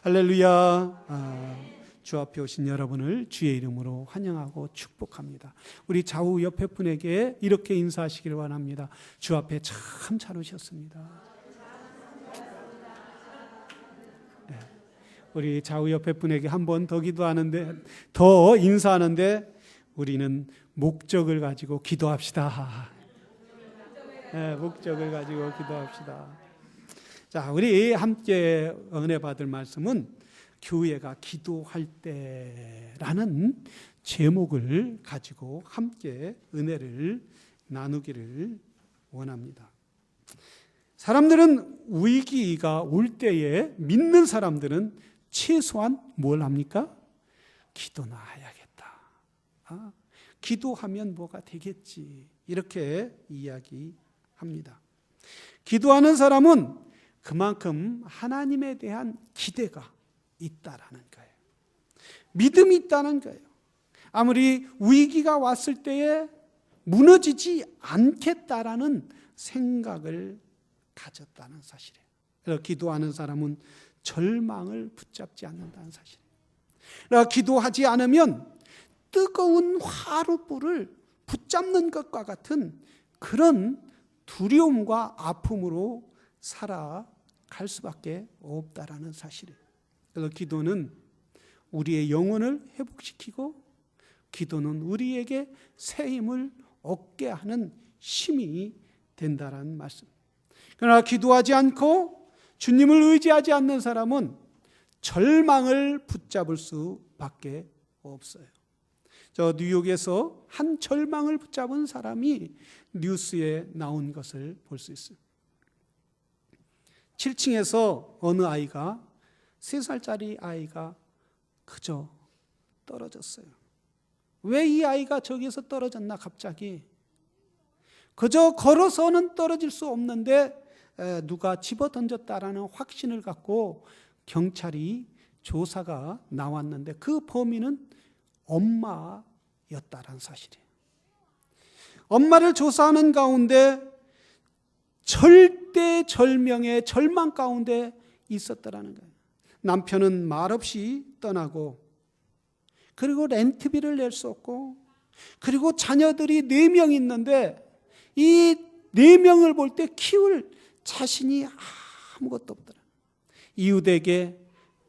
할렐루야. 주 앞에 오신 여러분을 주의 이름으로 환영하고 축복합니다. 우리 좌우 옆에 분에게 이렇게 인사하시길 원합니다. 주 앞에 참 잘 오셨습니다. 네. 우리 좌우 옆에 분에게 한 번 더 기도하는데, 더 인사하는데 우리는 목적을 가지고 기도합시다. 네, 목적을 가지고 기도합시다. 자, 우리 함께 은혜 받을 말씀은 교회가 기도할 때라는 제목을 가지고 함께 은혜를 나누기를 원합니다. 사람들은 위기가 올 때에 믿는 사람들은 최소한 뭘 합니까? 기도나 해야겠다. 기도하면 뭐가 되겠지. 이렇게 이야기합니다. 기도하는 사람은 그만큼 하나님에 대한 기대가 있다라는 거예요. 믿음이 있다는 거예요. 아무리 위기가 왔을 때에 무너지지 않겠다라는 생각을 가졌다는 사실이에요. 그래서 기도하는 사람은 절망을 붙잡지 않는다는 사실이에요. 그래서 기도하지 않으면 뜨거운 화롯불을 붙잡는 것과 같은 그런 두려움과 아픔으로 살아갈 수밖에 없다라는 사실이에요. 그래서 기도는 우리의 영혼을 회복시키고 기도는 우리에게 새 힘을 얻게 하는 힘이 된다라는 말씀. 그러나 기도하지 않고 주님을 의지하지 않는 사람은 절망을 붙잡을 수밖에 없어요. 저 뉴욕에서 한 절망을 붙잡은 사람이 뉴스에 나온 것을 볼 수 있어요. 7층에서 어느 아이가 3살짜리 아이가 그저 떨어졌어요. 왜 이 아이가 저기서 떨어졌나 갑자기. 그저 걸어서는 떨어질 수 없는데 누가 집어던졌다라는 확신을 갖고 경찰이 조사가 나왔는데 그 범인은 엄마였다라는 사실이에요. 엄마를 조사하는 가운데 절대절명의 절망 가운데 있었다라는 거예요. 남편은 말없이 떠나고 그리고 렌트비를 낼 수 없고 그리고 자녀들이 4명 있는데 이 4명을 볼 때 키울 자신이 아무것도 없더라. 이웃에게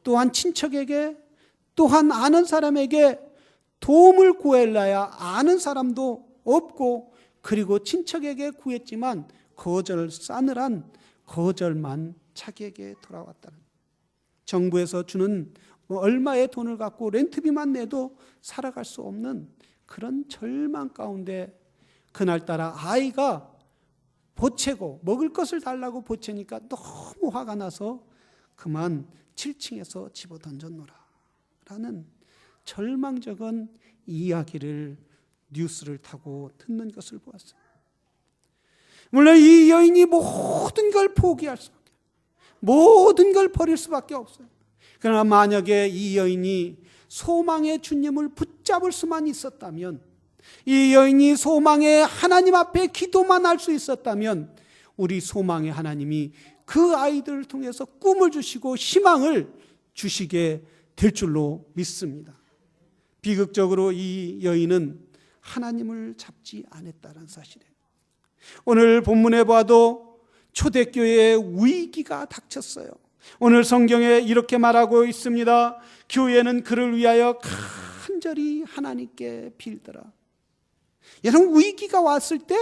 또한 친척에게 또한 아는 사람에게 도움을 구하려야 아는 사람도 없고 그리고 친척에게 구했지만 거절 싸늘한 거절만 자기에게 돌아왔다는 거예요. 정부에서 주는 얼마의 돈을 갖고 렌트비만 내도 살아갈 수 없는 그런 절망 가운데 그날따라 아이가 보채고 먹을 것을 달라고 보채니까 너무 화가 나서 그만 7층에서 집어던졌노라 라는 절망적인 이야기를 뉴스를 타고 듣는 것을 보았어요. 물론 이 여인이 모든 걸 포기할 수밖에, 모든 걸 버릴 수밖에 없어요. 그러나 만약에 이 여인이 소망의 주님을 붙잡을 수만 있었다면, 이 여인이 소망의 하나님 앞에 기도만 할 수 있었다면 우리 소망의 하나님이 그 아이들을 통해서 꿈을 주시고 희망을 주시게 될 줄로 믿습니다. 비극적으로 이 여인은 하나님을 잡지 않았다는 사실이에요. 오늘 본문에 봐도 초대교회에 위기가 닥쳤어요. 오늘 성경에 이렇게 말하고 있습니다. 교회는 그를 위하여 간절히 하나님께 빌더라. 여러분, 위기가 왔을 때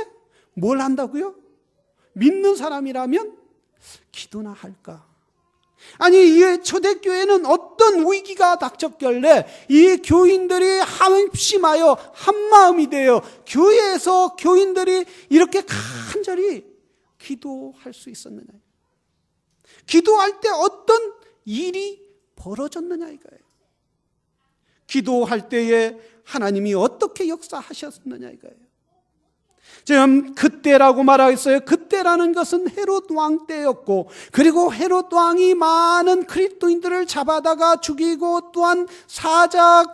뭘 한다고요? 믿는 사람이라면 기도나 할까? 아니, 이 초대교회는 어떤 위기가 닥쳤길래 이 교인들이 합심하여 한마음이 되어 교회에서 교인들이 이렇게 간절히 기도할 수 있었느냐? 기도할 때 어떤 일이 벌어졌느냐 이거예요. 기도할 때에 하나님이 어떻게 역사하셨느냐 이거예요. 지금 그때라고 말하겠어요. 그때라는 것은 헤롯 왕 때였고, 그리고 헤롯 왕이 많은 그리스도인들을 잡아다가 죽이고 또한 사자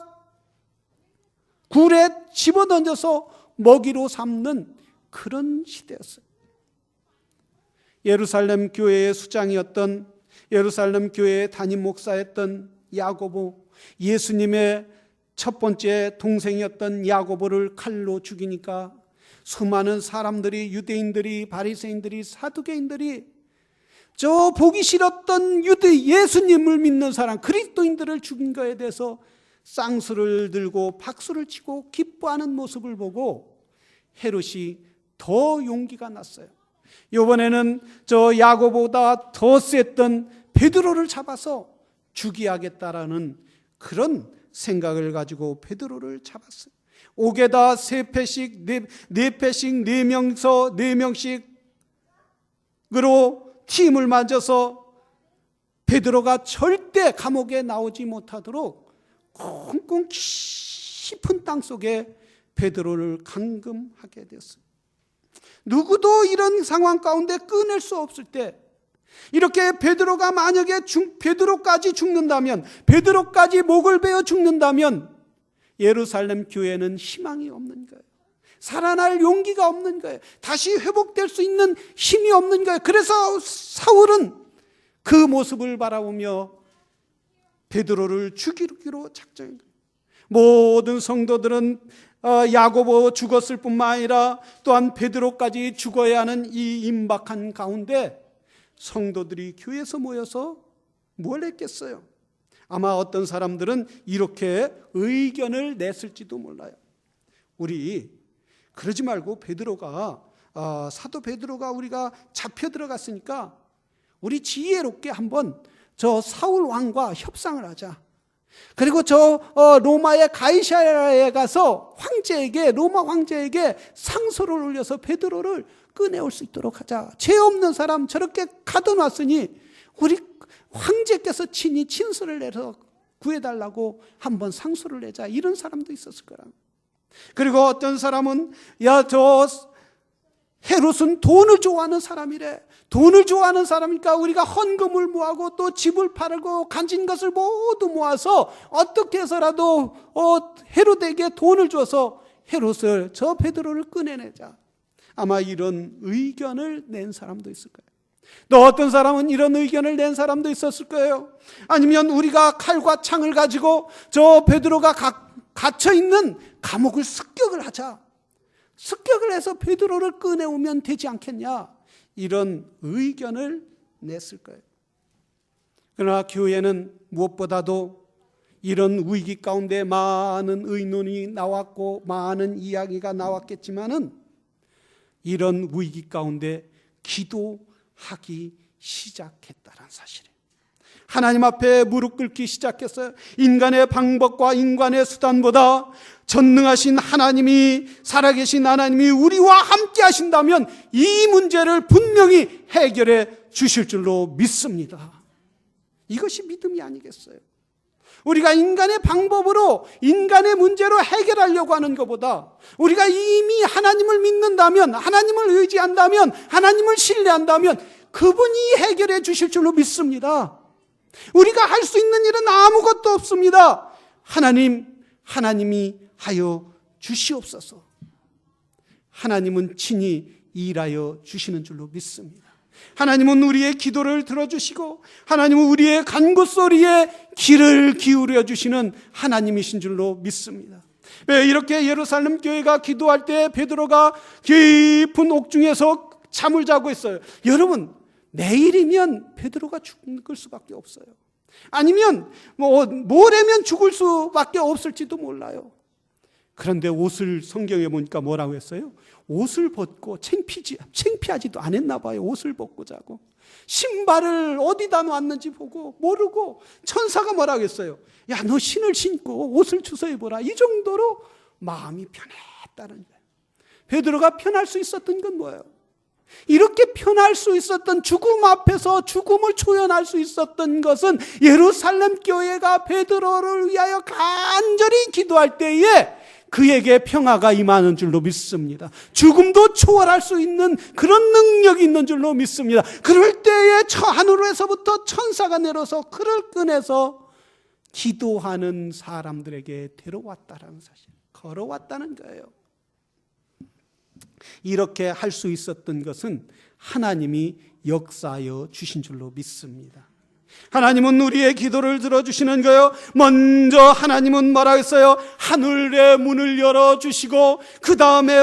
굴에 집어던져서 먹이로 삼는 그런 시대였어요. 예루살렘 교회의 수장이었던 예루살렘 교회의 담임 목사였던 야고보, 예수님의 첫 번째 동생이었던 야고보를 칼로 죽이니까 수많은 사람들이, 유대인들이, 바리새인들이, 사두개인들이 저 보기 싫었던 예수님을 믿는 사람, 그리스도인들을 죽인 것에 대해서 쌍수를 들고 박수를 치고 기뻐하는 모습을 보고 헤롯이 더 용기가 났어요. 이번에는 저 야고보보다 더 셌던 베드로를 잡아서 죽여야겠다라는 그런 생각을 가지고 베드로를 잡았어요. 옥에다 3패씩, 4패씩, 4명씩으로 팀을 만져서 베드로가 절대 감옥에 나오지 못하도록 꽁꽁 깊은 땅 속에 베드로를 감금하게 됐어요. 누구도 이런 상황 가운데 꺼낼 수 없을 때, 이렇게 베드로가 만약에 베드로까지 죽는다면, 베드로까지 목을 베어 죽는다면 예루살렘 교회는 희망이 없는 거예요. 살아날 용기가 없는 거예요. 다시 회복될 수 있는 힘이 없는 거예요. 그래서 사울은 그 모습을 바라보며 베드로를 죽이기로 작정한 거예요. 모든 성도들은 야고보 죽었을 뿐만 아니라 또한 베드로까지 죽어야 하는 이 임박한 가운데 성도들이 교회에서 모여서 뭘 했겠어요? 아마 어떤 사람들은 이렇게 의견을 냈을지도 몰라요. 우리 그러지 말고 사도 베드로가 우리가 잡혀 들어갔으니까 우리 지혜롭게 한번 저 사울 왕과 협상을 하자. 그리고 저 로마의 가이사랴에 가서 로마 황제에게 상소를 올려서 베드로를 꺼내올 수 있도록 하자. 죄 없는 사람 저렇게 가둬놨으니 우리 황제께서 친히 친서를 내서 구해달라고 한번 상소를 내자. 이런 사람도 있었을 거라. 그리고 어떤 사람은 저 헤롯은 돈을 좋아하는 사람이래. 돈을 좋아하는 사람이니까 우리가 헌금을 모아고 또 집을 팔고 가진 것을 모두 모아서 어떻게 해서라도 헤롯에게 돈을 줘서 헤롯을, 저 베드로를 꺼내내자. 아마 이런 의견을 낸 사람도 있을 거예요. 또 어떤 사람은 이런 의견을 낸 사람도 있었을 거예요. 아니면 우리가 칼과 창을 가지고 저 베드로가 갇혀있는 감옥을 습격을 하자. 습격을 해서 베드로를 꺼내오면 되지 않겠냐. 이런 의견을 냈을 거예요. 그러나 교회는 무엇보다도 이런 위기 가운데 많은 의논이 나왔고 많은 이야기가 나왔겠지만은 이런 위기 가운데 기도하기 시작했다는 사실이에요. 하나님 앞에 무릎 꿇기 시작했어요. 인간의 방법과 인간의 수단보다 전능하신 하나님이, 살아계신 하나님이 우리와 함께 하신다면 이 문제를 분명히 해결해 주실 줄로 믿습니다. 이것이 믿음이 아니겠어요? 우리가 인간의 방법으로, 인간의 문제로 해결하려고 하는 것보다 우리가 이미 하나님을 믿는다면, 하나님을 의지한다면, 하나님을 신뢰한다면 그분이 해결해 주실 줄로 믿습니다. 우리가 할 수 있는 일은 아무것도 없습니다. 하나님이 하여 주시옵소서. 하나님은 친히 일하여 주시는 줄로 믿습니다. 하나님은 우리의 기도를 들어주시고 하나님은 우리의 간구소리에 귀를 기울여 주시는 하나님이신 줄로 믿습니다. 왜 이렇게 예루살렘 교회가 기도할 때 베드로가 깊은 옥중에서 잠을 자고 있어요. 여러분, 내일이면 베드로가 죽을 수밖에 없어요. 아니면 모레면 죽을 수밖에 없을지도 몰라요. 그런데 성경에 보니까 뭐라고 했어요? 옷을 벗고 창피하지도 않았나 봐요. 옷을 벗고 자고 신발을 어디다 놨는지 보고 모르고 천사가 뭐라고 했어요? 야, 너 신을 신고 옷을 주워 입어라. 이 정도로 마음이 편했다는 거예요. 베드로가 편할 수 있었던 건 뭐예요? 이렇게 편할 수 있었던, 죽음 앞에서 죽음을 초연할 수 있었던 것은 예루살렘 교회가 베드로를 위하여 간절히 기도할 때에 그에게 평화가 임하는 줄로 믿습니다. 죽음도 초월할 수 있는 그런 능력이 있는 줄로 믿습니다. 그럴 때에 하늘에서부터 천사가 내려서 그를 꺼내서 기도하는 사람들에게 데려왔다는 사실, 걸어왔다는 거예요. 이렇게 할 수 있었던 것은 하나님이 역사하여 주신 줄로 믿습니다. 하나님은 우리의 기도를 들어주시는 거예요. 먼저 하나님은 뭐라 했어요? 하늘의 문을 열어주시고 그 다음에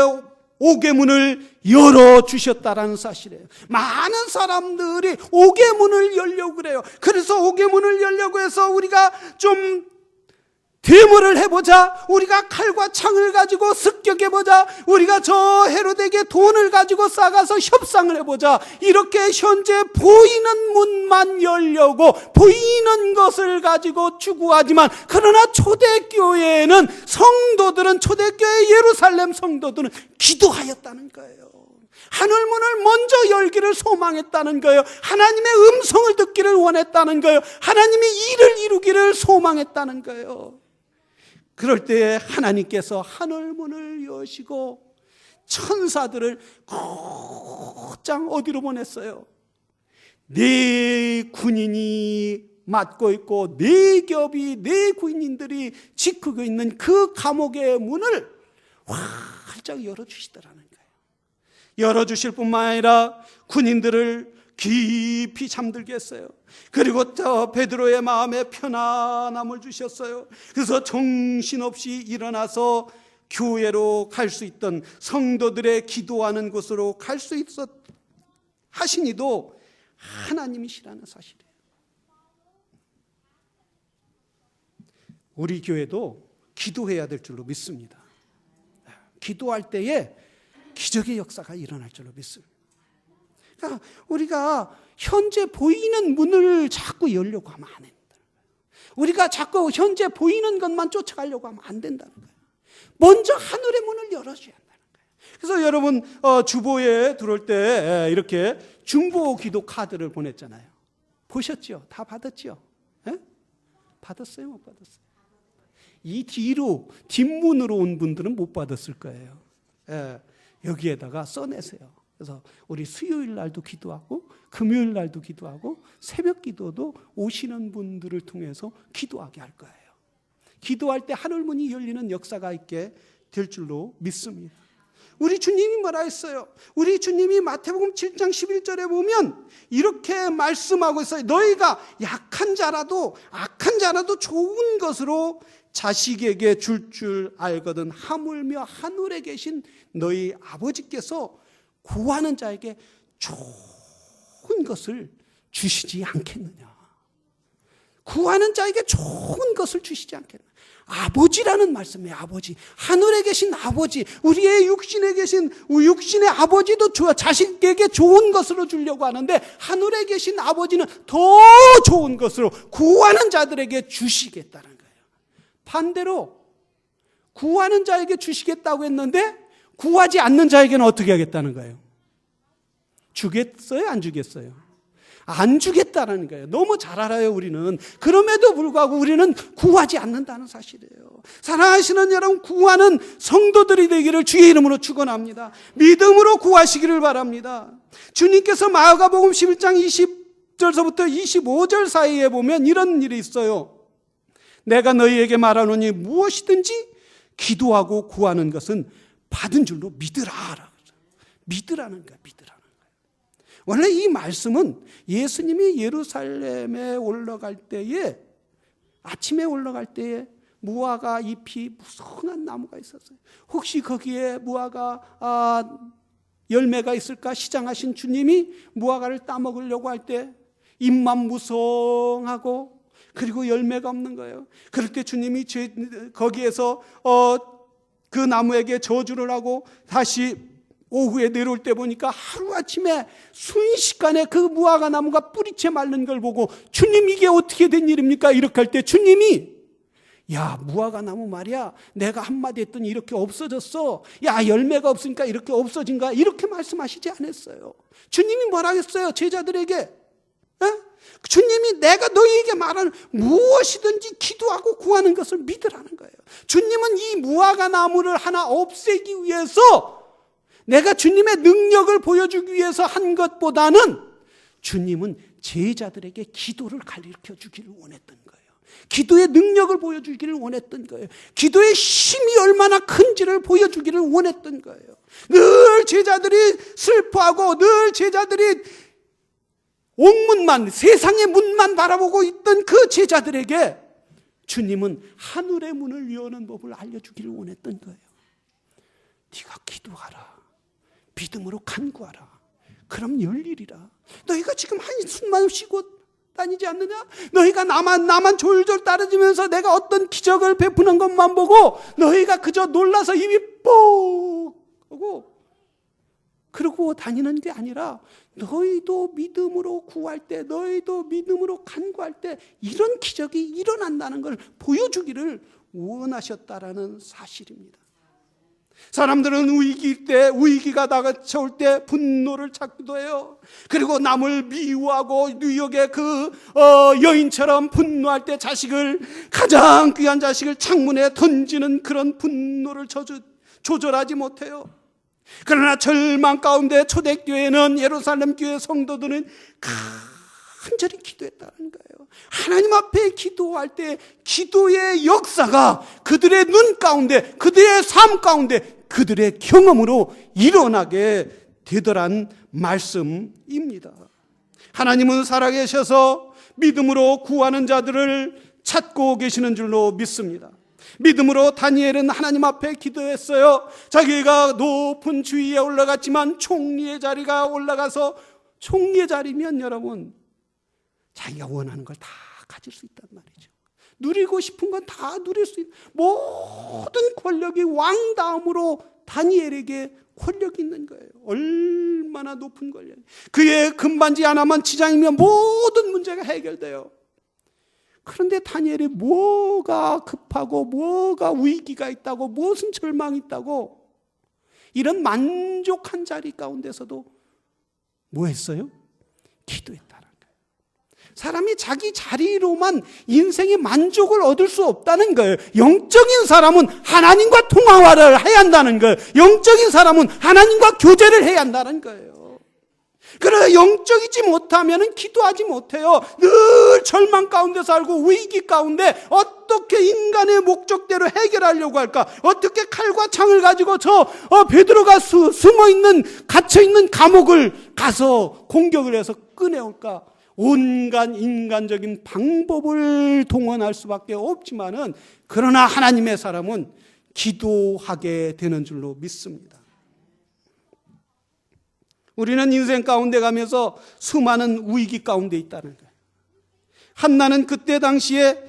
옥의 문을 열어주셨다라는 사실이에요. 많은 사람들이 옥의 문을 열려고 그래요. 그래서 옥의 문을 열려고 해서 우리가 좀 데모를 해보자, 우리가 칼과 창을 가지고 습격해보자, 우리가 저 헤로데에게 돈을 가지고 싸가서 협상을 해보자, 이렇게 현재 보이는 문만 열려고 보이는 것을 가지고 추구하지만, 그러나 초대교회에는 성도들은, 초대교회 예루살렘 성도들은 기도하였다는 거예요. 하늘문을 먼저 열기를 소망했다는 거예요. 하나님의 음성을 듣기를 원했다는 거예요. 하나님의 일을 이루기를 소망했다는 거예요. 그럴 때에 하나님께서 하늘문을 여시고 천사들을 곧장 어디로 보냈어요? 네 군인이 맡고 있고 네 겹이, 네 군인들이 지키고 있는 그 감옥의 문을 활짝 열어주시더라는 거예요. 열어주실 뿐만 아니라 군인들을 깊이 잠들게 했어요. 그리고 저 베드로의 마음에 편안함을 주셨어요. 그래서 정신없이 일어나서 교회로 갈 수 있던, 성도들의 기도하는 곳으로 갈 수 있었 하시니도 하나님이시라는 사실이에요. 우리 교회도 기도해야 될 줄로 믿습니다. 기도할 때에 기적의 역사가 일어날 줄로 믿습니다. 그러니까 우리가 현재 보이는 문을 자꾸 열려고 하면 안 된다. 우리가 자꾸 현재 보이는 것만 쫓아가려고 하면 안 된다는 거예요. 먼저 하늘의 문을 열어줘야 한다는 거예요. 그래서 여러분 주보에 들어올 때 이렇게 중보 기도 카드를 보냈잖아요. 보셨죠? 다 받았죠? 에? 받았어요? 못 받았어요? 이 뒤로 뒷문으로 온 분들은 못 받았을 거예요. 여기에다가 써내세요. 그래서 우리 수요일 날도 기도하고 금요일 날도 기도하고 새벽 기도도 오시는 분들을 통해서 기도하게 할 거예요. 기도할 때 하늘문이 열리는 역사가 있게 될 줄로 믿습니다. 우리 주님이 뭐라 했어요? 우리 주님이 마태복음 7장 11절에 보면 이렇게 말씀하고 있어요. 너희가 약한 자라도 악한 자라도 좋은 것으로 자식에게 줄 알거든 하물며 하늘에 계신 너희 아버지께서 구하는 자에게 좋은 것을 주시지 않겠느냐. 구하는 자에게 좋은 것을 주시지 않겠느냐. 아버지라는 말씀이에요. 아버지, 하늘에 계신 아버지, 우리의 육신에 계신 육신의 아버지도 자식에게 좋은 것으로 주려고 하는데 하늘에 계신 아버지는 더 좋은 것으로 구하는 자들에게 주시겠다는 거예요. 반대로 구하는 자에게 주시겠다고 했는데 구하지 않는 자에게는 어떻게 하겠다는 거예요? 주겠어요? 안 주겠어요? 안 주겠다는 거예요. 너무 잘 알아요, 우리는. 그럼에도 불구하고 우리는 구하지 않는다는 사실이에요. 사랑하시는 여러분, 구하는 성도들이 되기를 주의 이름으로 축원합니다. 믿음으로 구하시기를 바랍니다. 주님께서 마가복음 11장 20절서부터 25절 사이에 보면 이런 일이 있어요. 내가 너희에게 말하노니 무엇이든지 기도하고 구하는 것은 받은 줄로 믿으라. 믿으라는 거야, 믿으라는 거야. 원래 이 말씀은 예수님이 예루살렘에 올라갈 때에, 아침에 올라갈 때에 무화과 잎이 무성한 나무가 있었어요. 혹시 거기에 무화과 열매가 있을까 시장하신 주님이 무화과를 따먹으려고 할 때 잎만 무성하고 그리고 열매가 없는 거예요. 그럴 때 주님이 거기에서 그 나무에게 저주를 하고 다시 오후에 내려올 때 보니까 하루아침에 순식간에 그 무화과 나무가 뿌리채 마른 걸 보고 주님 이게 어떻게 된 일입니까? 이렇게 할 때 주님이 야 무화과 나무 말이야 내가 한마디 했더니 이렇게 없어졌어. 야 열매가 없으니까 이렇게 없어진 거야. 이렇게 말씀하시지 않았어요. 주님이 뭐라 했어요? 제자들에게. 에? 주님이 내가 너희에게 말하는 무엇이든지 기도하고 구하는 것을 믿으라는 거예요. 주님은 이 무화과 나무를 하나 없애기 위해서 내가 주님의 능력을 보여주기 위해서 한 것보다는 주님은 제자들에게 기도를 가르쳐 주기를 원했던 거예요. 기도의 능력을 보여주기를 원했던 거예요. 기도의 힘이 얼마나 큰지를 보여주기를 원했던 거예요. 늘 제자들이 슬퍼하고 늘 제자들이 옥문만, 세상의 문만 바라보고 있던 그 제자들에게 주님은 하늘의 문을 여는 법을 알려주기를 원했던 거예요. 네가 기도하라. 믿음으로 간구하라. 그럼 열리리라. 너희가 지금 한숨만 쉬고 다니지 않느냐? 너희가 나만 졸졸 따라지면서 내가 어떤 기적을 베푸는 것만 보고 너희가 그저 놀라서 입이 뻑 하고 그러고 다니는 게 아니라 너희도 믿음으로 구할 때, 너희도 믿음으로 간구할 때 이런 기적이 일어난다는 걸 보여주기를 원하셨다라는 사실입니다. 사람들은 위기가 다가올 때 분노를 찾기도 해요. 그리고 남을 미워하고 뉴욕의 그 여인처럼 분노할 때 가장 귀한 자식을 창문에 던지는 그런 분노를 조절하지 못해요. 그러나 절망 가운데 초대교회는, 예루살렘 교회 성도들은 간절히 기도했다는 거예요. 하나님 앞에 기도할 때 기도의 역사가 그들의 눈 가운데, 그들의 삶 가운데, 그들의 경험으로 일어나게 되더란 말씀입니다. 하나님은 살아계셔서 믿음으로 구하는 자들을 찾고 계시는 줄로 믿습니다. 믿음으로 다니엘은 하나님 앞에 기도했어요. 자기가 높은 주위에 올라갔지만 총리의 자리가 올라가서, 총리의 자리면 여러분 자기가 원하는 걸 다 가질 수 있단 말이죠. 누리고 싶은 건 다 누릴 수 있는 모든 권력이 왕 다음으로 다니엘에게 권력이 있는 거예요. 얼마나 높은 권력. 그의 금반지 하나만 지장이면 모든 문제가 해결돼요. 그런데 다니엘이 뭐가 급하고 뭐가 위기가 있다고, 무슨 절망이 있다고, 이런 만족한 자리 가운데서도 뭐 했어요? 기도했다는 거예요. 사람이 자기 자리로만 인생의 만족을 얻을 수 없다는 거예요. 영적인 사람은 하나님과 통화를 해야 한다는 거예요. 영적인 사람은 하나님과 교제를 해야 한다는 거예요. 그러나 영적이지 못하면 기도하지 못해요. 늘 절망 가운데 살고 위기 가운데 어떻게 인간의 목적대로 해결하려고 할까? 어떻게 칼과 창을 가지고 베드로가 숨어있는, 갇혀있는 감옥을 가서 공격을 해서 꺼내올까? 온갖 인간적인 방법을 동원할 수밖에 없지만은, 그러나 하나님의 사람은 기도하게 되는 줄로 믿습니다. 우리는 인생 가운데 가면서 수많은 위기 가운데 있다는 거예요. 한나는 그때 당시에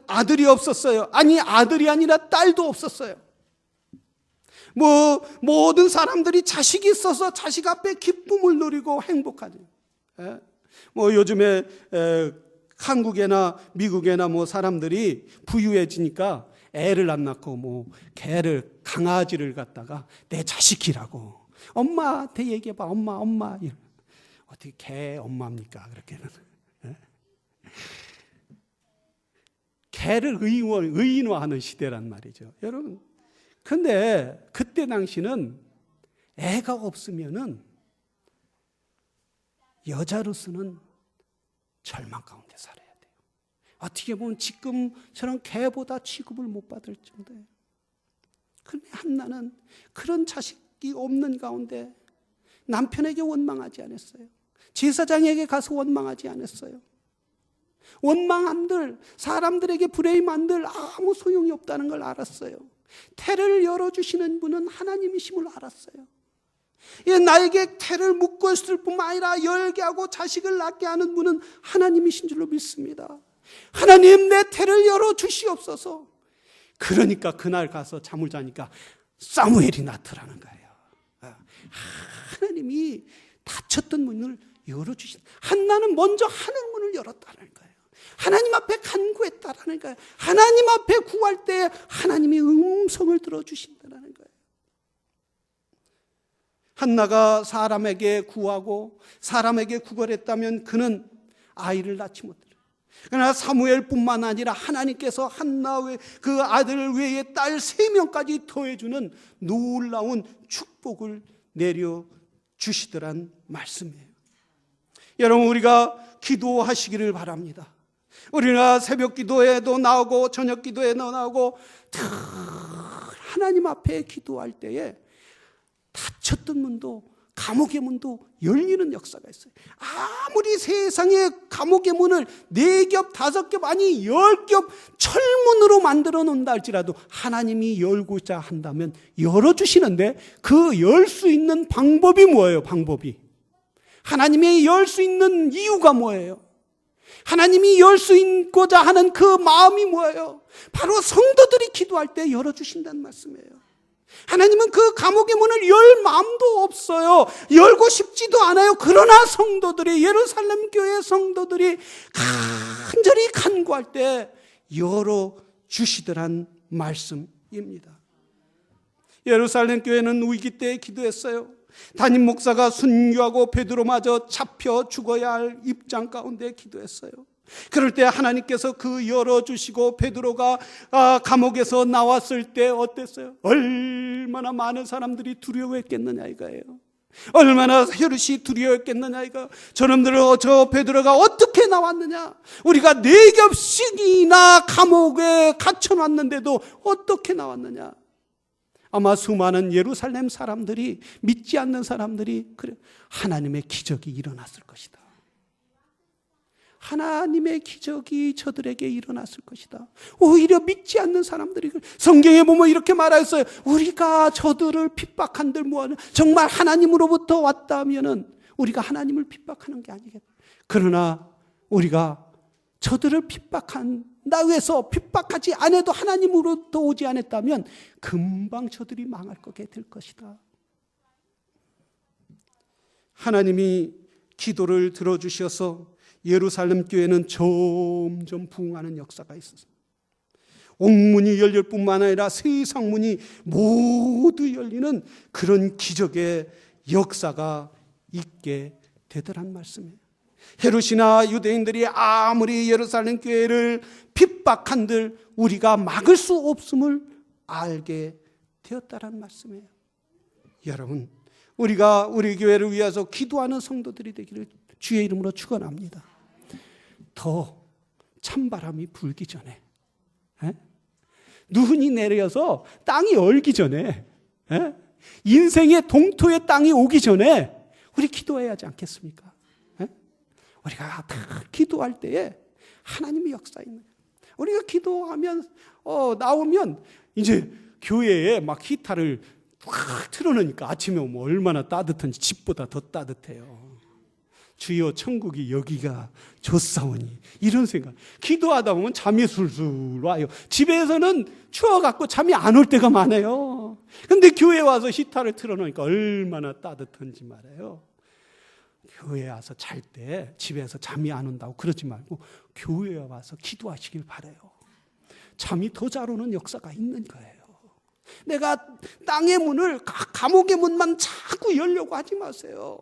아들이 없었어요. 아니, 아들이 아니라 딸도 없었어요. 모든 사람들이 자식이 있어서 자식 앞에 기쁨을 누리고 행복하죠. 요즘에 한국이나 미국이나 사람들이 부유해지니까 애를 안 낳고 강아지를 갖다가 내 자식이라고, 엄마한테 얘기해봐, 엄마. 어떻게 개 엄마입니까? 그렇게는. 개를 의인화하는 시대란 말이죠. 여러분, 근데 그때 당시는 애가 없으면은 여자로서는 절망 가운데 살아야 돼요. 어떻게 보면 지금처럼 개보다 취급을 못 받을 정도예요. 그런데 한나는 그런 자식이 없는 가운데 남편에게 원망하지 않았어요. 제사장에게 가서 원망하지 않았어요. 원망한들, 사람들에게 브레임한들 아무 소용이 없다는 걸 알았어요. 태를 열어주시는 분은 하나님이심을 알았어요. 나에게 태를 묶고 있을 뿐만 아니라 열게 하고 자식을 낳게 하는 분은 하나님이신 줄로 믿습니다. 하나님, 내 태를 열어주시옵소서. 그러니까 그날 가서 잠을 자니까 사무엘이 나타나는 거예요. 하나님이 닫혔던 문을 열어주신, 한나는 먼저 하늘 문을 열었다는 거예요. 하나님 앞에 간구했다라는 거예요. 하나님 앞에 구할 때 하나님이 음성을 들어주신다는 거예요. 한나가 사람에게 구하고 사람에게 구걸했다면 그는 아이를 낳지 못해요. 그러나 사무엘뿐만 아니라 하나님께서 한나 그 아들 외에 딸 3명까지 더해주는 놀라운 축복을 내려주시더란 말씀이에요. 여러분, 우리가 기도하시기를 바랍니다. 우리가 새벽 기도에도 나오고 저녁 기도에도 나오고 하나님 앞에 기도할 때에 닫혔던 문도 감옥의 문도 열리는 역사가 있어요. 아무리 세상의 감옥의 문을 4겹, 5겹, 아니 10겹 철문으로 만들어 놓는다 할지라도 하나님이 열고자 한다면 열어주시는데 그 열 수 있는 방법이 뭐예요? 방법이. 하나님이 열 수 있는 이유가 뭐예요? 하나님이 열 수 있고자 하는 그 마음이 뭐예요? 바로 성도들이 기도할 때 열어주신다는 말씀이에요. 하나님은 그 감옥의 문을 열 마음도 없어요. 열고 싶지도 않아요. 그러나 성도들이, 예루살렘 교회 성도들이 간절히 간구할 때 열어주시더란 말씀입니다. 예루살렘 교회는 위기 때에 기도했어요. 담임 목사가 순교하고 베드로마저 잡혀 죽어야 할 입장 가운데 기도했어요. 그럴 때 하나님께서 그 열어주시고 베드로가 감옥에서 나왔을 때 어땠어요? 얼마나 많은 사람들이 두려워했겠느냐 이거예요. 얼마나 헤롯이 두려워했겠느냐 이거. 저놈들은 저 베드로가 어떻게 나왔느냐, 우리가 4겹씩이나 감옥에 갇혀놨는데도 어떻게 나왔느냐. 아마 수많은 예루살렘 사람들이, 믿지 않는 사람들이 그래, 하나님의 기적이 일어났을 것이다. 하나님의 기적이 저들에게 일어났을 것이다. 오히려 믿지 않는 사람들이, 성경에 보면 이렇게 말하였어요. 우리가 저들을 핍박한들 뭐하냐. 정말 하나님으로부터 왔다면은 우리가 하나님을 핍박하는 게 아니겠다. 그러나 우리가 저들을 핍박한다 해서 핍박하지 않아도 하나님으로부터 오지 않았다면 금방 저들이 망할 거게 될 것이다. 하나님이 기도를 들어주셔서 예루살렘 교회는 점점 부흥하는 역사가 있었어요. 옥문이 열릴 뿐만 아니라 세상 문이 모두 열리는 그런 기적의 역사가 있게 되더란 말씀이에요. 헤롯이나 유대인들이 아무리 예루살렘 교회를 핍박한들 우리가 막을 수 없음을 알게 되었다란 말씀이에요. 여러분, 우리가 우리 교회를 위해서 기도하는 성도들이 되기를 주의 이름으로 축원합니다. 더 찬바람이 불기 전에, 눈이 내려서 땅이 얼기 전에, 인생의 동토의 땅이 오기 전에 우리 기도해야 하지 않겠습니까? 우리가 다 기도할 때에 하나님의 역사 있는 거예요. 우리가 기도하면 나오면 이제 교회에 막 히타를 확 틀어놓으니까 아침에 오면 얼마나 따뜻한지 집보다 더 따뜻해요. 주여 천국이 여기가 좋사오니, 이런 생각. 기도하다 보면 잠이 술술 와요. 집에서는 추워갖고 잠이 안 올 때가 많아요. 근데 교회 와서 히타를 틀어놓으니까 얼마나 따뜻한지 말아요. 교회에 와서 잘 때 집에서 잠이 안 온다고 그러지 말고 교회에 와서 기도하시길 바라요. 잠이 더 잘 오는 역사가 있는 거예요. 내가 땅의 문을, 감옥의 문만 자꾸 열려고 하지 마세요.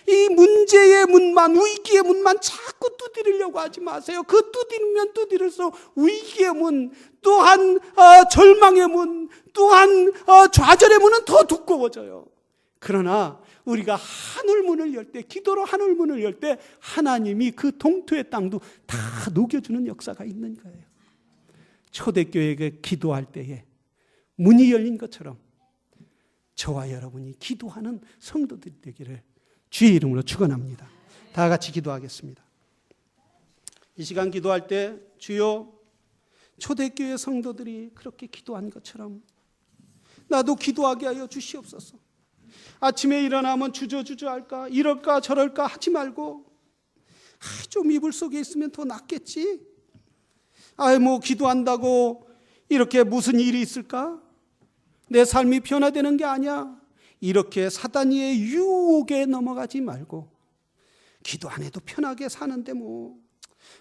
이 문제의 문만, 위기의 문만 자꾸 두드리려고 하지 마세요. 그 두드리면 두드릴수록 위기의 문, 또한 절망의 문, 또한 좌절의 문은 더 두꺼워져요. 그러나 우리가 하늘문을 열 때, 기도로 하늘문을 열 때 하나님이 그 동토의 땅도 다 녹여주는 역사가 있는 거예요. 초대교회가 기도할 때에 문이 열린 것처럼 저와 여러분이 기도하는 성도들이 되기를 주의 이름으로 축원합니다. 다 같이 기도하겠습니다. 이 시간 기도할 때 주여, 초대교회 성도들이 그렇게 기도한 것처럼 나도 기도하게 하여 주시옵소서. 아침에 일어나면 주저주저할까, 이럴까 저럴까 하지 말고 좀 이불 속에 있으면 더 낫겠지. 뭐 기도한다고 이렇게 무슨 일이 있을까? 내 삶이 변화되는 게 아니야. 이렇게 사단의 유혹에 넘어가지 말고, 기도 안 해도 편하게 사는데 뭐,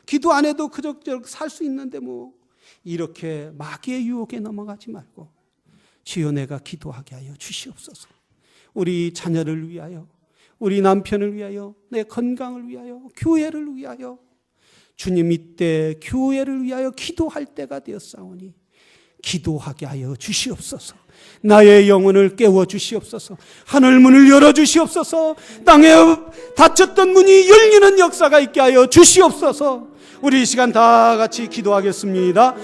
기도 안 해도 그럭저럭 살 수 있는데 뭐, 이렇게 마귀의 유혹에 넘어가지 말고 주여 내가 기도하게 하여 주시옵소서. 우리 자녀를 위하여, 우리 남편을 위하여, 내 건강을 위하여, 교회를 위하여, 주님 이때 교회를 위하여 기도할 때가 되었사오니 기도하게 하여 주시옵소서. 나의 영혼을 깨워 주시옵소서. 하늘문을 열어 주시옵소서. 땅에 닫혔던 문이 열리는 역사가 있게 하여 주시옵소서. 우리 이 시간 다 같이 기도하겠습니다.